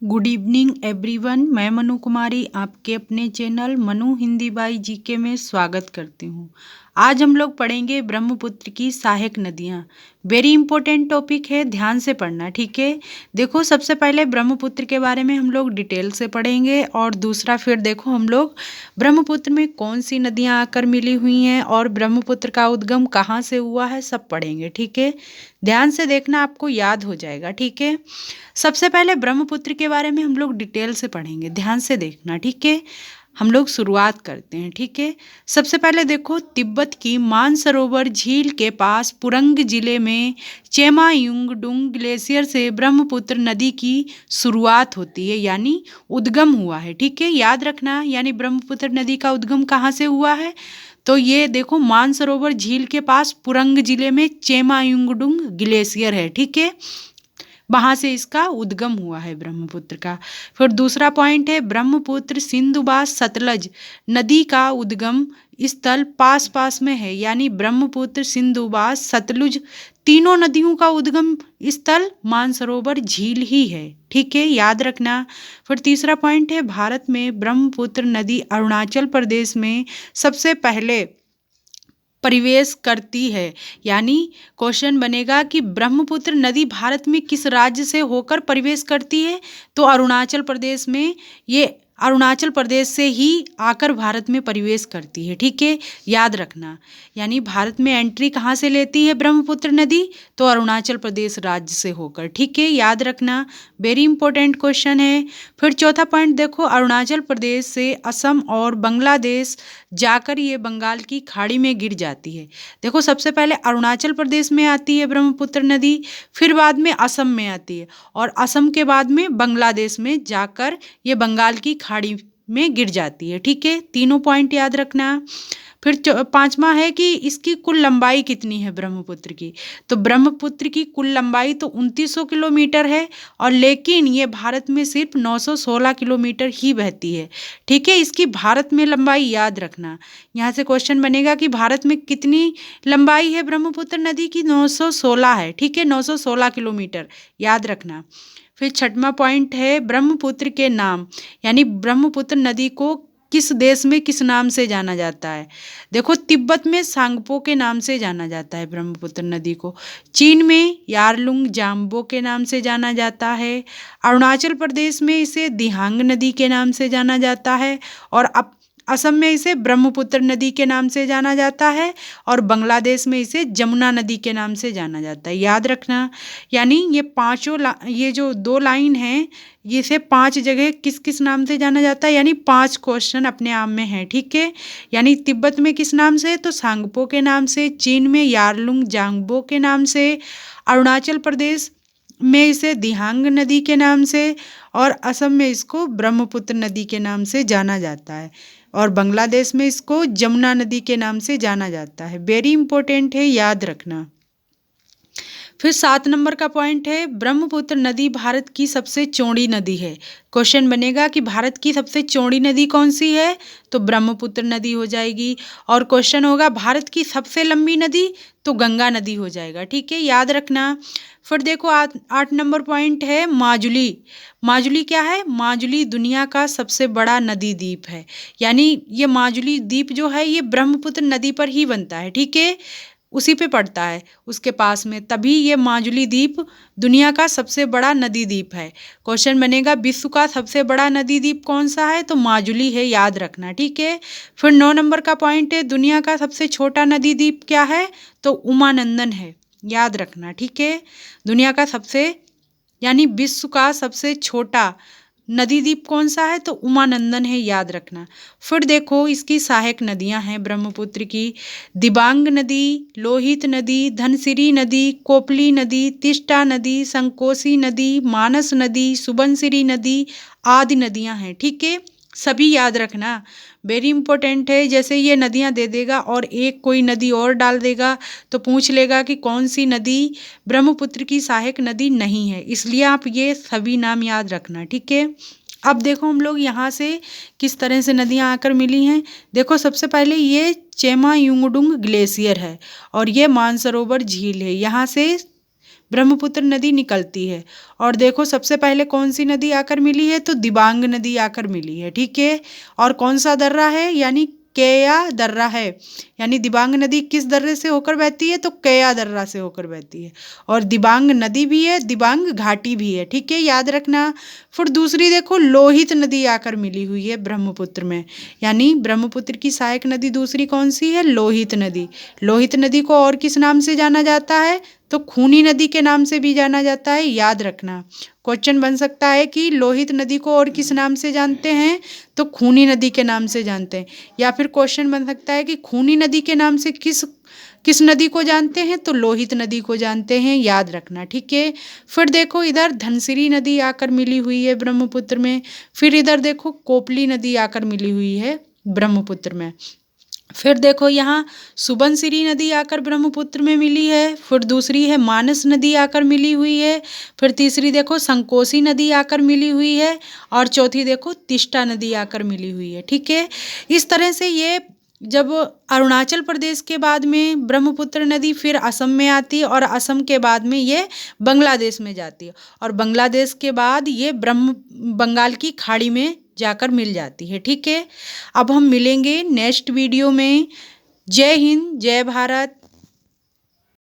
Good evening everyone. मैं मनु कुमारी आपके अपने channel Manu Hindi by GK में स्वागत करती हूँ। आज हम लोग पढ़ेंगे ब्रह्मपुत्र की सहायक नदियाँ। वेरी इंपॉर्टेंट टॉपिक है, ध्यान से पढ़ना, ठीक है। देखो, सबसे पहले ब्रह्मपुत्र के बारे में हम लोग डिटेल से पढ़ेंगे और दूसरा फिर देखो हम लोग ब्रह्मपुत्र में कौन सी नदियाँ आकर मिली हुई हैं और ब्रह्मपुत्र का उद्गम कहाँ से हुआ है, सब पढ़ेंगे, ठीक है। ध्यान से देखना, आपको याद हो जाएगा, ठीक है। सबसे पहले ब्रह्मपुत्र के बारे में हम लोग डिटेल से पढ़ेंगे, ध्यान से देखना, ठीक है। हम लोग शुरुआत करते हैं, ठीक है। सबसे पहले देखो, तिब्बत की मानसरोवर झील के पास पुरंग जिले में चेमायुंगडुंग ग्लेशियर से ब्रह्मपुत्र नदी की शुरुआत होती है, यानी उद्गम हुआ है, ठीक है। याद रखना, यानी ब्रह्मपुत्र नदी का उद्गम कहाँ से हुआ है, तो ये देखो मानसरोवर झील के पास पुरंग जिले में चेमायुंगडुंग ग्लेशियर है, ठीक है। वहाँ से इसका उद्गम हुआ है ब्रह्मपुत्र का। फिर दूसरा पॉइंट है, ब्रह्मपुत्र सिंधुबास सतलज नदी का उद्गम स्थल पास पास में है, यानी ब्रह्मपुत्र सिंधुबास सतलुज तीनों नदियों का उद्गम स्थल मानसरोवर झील ही है, ठीक है, याद रखना। फिर तीसरा पॉइंट है, भारत में ब्रह्मपुत्र नदी अरुणाचल प्रदेश में सबसे पहले प्रवेश करती है, यानी क्वेश्चन बनेगा कि ब्रह्मपुत्र नदी भारत में किस राज्य से होकर प्रवेश करती है, तो अरुणाचल प्रदेश में ये अरुणाचल प्रदेश से ही आकर भारत में प्रवेश करती है, ठीक है, याद रखना। यानी भारत में एंट्री कहाँ से लेती है ब्रह्मपुत्र नदी, तो अरुणाचल प्रदेश राज्य से होकर, ठीक है, याद रखना। वेरी इंपॉर्टेंट क्वेश्चन है। फिर चौथा पॉइंट देखो, अरुणाचल प्रदेश से असम और बांग्लादेश जाकर ये बंगाल की खाड़ी में गिर जाती है। देखो, सबसे पहले अरुणाचल प्रदेश में आती है ब्रह्मपुत्र नदी, फिर बाद में असम में आती है और असम के बाद में बांग्लादेश में जाकर ये बंगाल की खाड़ी में गिर जाती है, ठीक है। तीनों पॉइंट याद रखना। फिर पांचवा है कि इसकी कुल लंबाई कितनी है ब्रह्मपुत्र की, तो ब्रह्मपुत्र की कुल लंबाई तो 2900 किलोमीटर है, और लेकिन ये भारत में सिर्फ 916 किलोमीटर ही बहती है, ठीक है। इसकी भारत में लंबाई याद रखना। यहाँ से क्वेश्चन बनेगा कि भारत में कितनी लंबाई है ब्रह्मपुत्र नदी की, 916 है, ठीक है, 916 किलोमीटर, याद रखना। फिर छठवां पॉइंट है, ब्रह्मपुत्र के नाम, यानी ब्रह्मपुत्र नदी को किस देश में किस नाम से जाना जाता है। देखो, तिब्बत में सांगपो के नाम से जाना जाता है ब्रह्मपुत्र नदी को, चीन में यारलुंग जाम्बो के नाम से जाना जाता है, अरुणाचल प्रदेश में इसे दिहांग नदी के नाम से जाना जाता है, और अब असम में इसे ब्रह्मपुत्र नदी के नाम से जाना जाता है, और बांग्लादेश में इसे जमुना नदी के नाम से जाना जाता है, याद रखना। यानी ये पांचों ये जो दो लाइन हैं, ये से 5 जगह किस किस नाम से जाना जाता है, यानी 5 क्वेश्चन अपने आप में हैं, ठीक है। यानी तिब्बत में किस नाम से, तो सांगपो के नाम से, चीन में यारलुंग जांगबो के नाम से, अरुणाचल प्रदेश में इसे दिहांग नदी के नाम से, और असम में इसको ब्रह्मपुत्र नदी के नाम से जाना जाता है, और बांग्लादेश में इसको जमुना नदी के नाम से जाना जाता है। वेरी इंपॉर्टेंट है, याद रखना। फिर 7 नंबर का पॉइंट है, ब्रह्मपुत्र नदी भारत की सबसे चौड़ी नदी है। क्वेश्चन बनेगा कि भारत की सबसे चौड़ी नदी कौन सी है, तो ब्रह्मपुत्र नदी हो जाएगी, और क्वेश्चन होगा भारत की सबसे लंबी नदी, तो गंगा नदी हो जाएगा, ठीक है, याद रखना। फिर देखो 8 नंबर पॉइंट है, माजुली। माजुली क्या है, माजुली दुनिया का सबसे बड़ा नदी द्वीप है, यानी ये माजुली द्वीप जो है ये ब्रह्मपुत्र नदी पर ही बनता है, ठीक है, उसी पे पड़ता है, उसके पास में, तभी ये माजुली द्वीप दुनिया का सबसे बड़ा नदी द्वीप है। क्वेश्चन बनेगा विश्व का सबसे बड़ा नदी द्वीप कौन सा है, तो माजुली है, याद रखना, ठीक है। फिर 9 नंबर का पॉइंट है, दुनिया का सबसे छोटा नदी द्वीप क्या है, तो उमानंदन है, याद रखना, ठीक है। दुनिया का सबसे, यानी विश्व का सबसे छोटा नदी द्वीप कौन सा है, तो उमानंदन है, याद रखना। फिर देखो इसकी सहायक नदियां हैं ब्रह्मपुत्र की, दिबांग नदी, लोहित नदी, धनसिरी नदी, कोपली नदी, तिस्टा नदी, संकोसी नदी, मानस नदी, सुबनसिरी नदी आदि नदियां हैं, ठीक है, सभी याद रखना। वेरी इंपॉर्टेंट है, जैसे ये नदियां दे देगा और एक कोई नदी और डाल देगा तो पूछ लेगा कि कौन सी नदी ब्रह्मपुत्र की सहायक नदी नहीं है, इसलिए आप ये सभी नाम याद रखना, ठीक है। अब देखो हम लोग यहाँ से किस तरह से नदियाँ आकर मिली हैं। देखो, सबसे पहले ये चेमायुंगडुंग ग्लेशियर है और ये मानसरोवर झील है, यहाँ से ब्रह्मपुत्र नदी निकलती है। और देखो सबसे पहले कौन सी नदी आकर मिली है, तो दिबांग नदी आकर मिली है, ठीक है। और कौन सा दर्रा है, यानी केया दर्रा है। यानी दिबांग नदी किस दर्रे से होकर बहती है, तो केया दर्रा से होकर बहती है। और दिबांग नदी भी है, दिबांग घाटी भी है, ठीक है, याद रखना। फिर दूसरी देखो लोहित नदी आकर मिली हुई है ब्रह्मपुत्र में। यानी ब्रह्मपुत्र की सहायक नदी दूसरी कौन सी है, लोहित नदी। लोहित नदी को और किस नाम से जाना जाता है, तो खूनी नदी के नाम से भी जाना जाता है, याद रखना। क्वेश्चन बन सकता है कि लोहित नदी को और किस नाम से जानते हैं, तो खूनी नदी के नाम से जानते हैं। या फिर क्वेश्चन बन सकता है कि खूनी नदी के नाम से किस किस नदी को जानते हैं, तो लोहित नदी को जानते हैं, याद रखना, ठीक है। फिर देखो इधर धनसिरी नदी आकर मिली हुई है ब्रह्मपुत्र में। फिर इधर देखो कोपली नदी आकर मिली हुई है ब्रह्मपुत्र में। फिर देखो यहाँ सुबनसिरी नदी आकर ब्रह्मपुत्र में मिली है। फिर दूसरी है मानस नदी आकर मिली हुई है। फिर तीसरी देखो संकोसी नदी आकर मिली हुई है। और चौथी देखो तिस्टा नदी आकर मिली हुई है, ठीक है। इस तरह से ये जब अरुणाचल प्रदेश के बाद में ब्रह्मपुत्र नदी फिर असम में आती है, और असम के बाद में ये बांग्लादेश में जाती है, और बांग्लादेश के बाद ये बंगाल की खाड़ी में जाकर मिल जाती है, ठीक है। अब हम मिलेंगे नेक्स्ट वीडियो में। जय हिंद, जय भारत।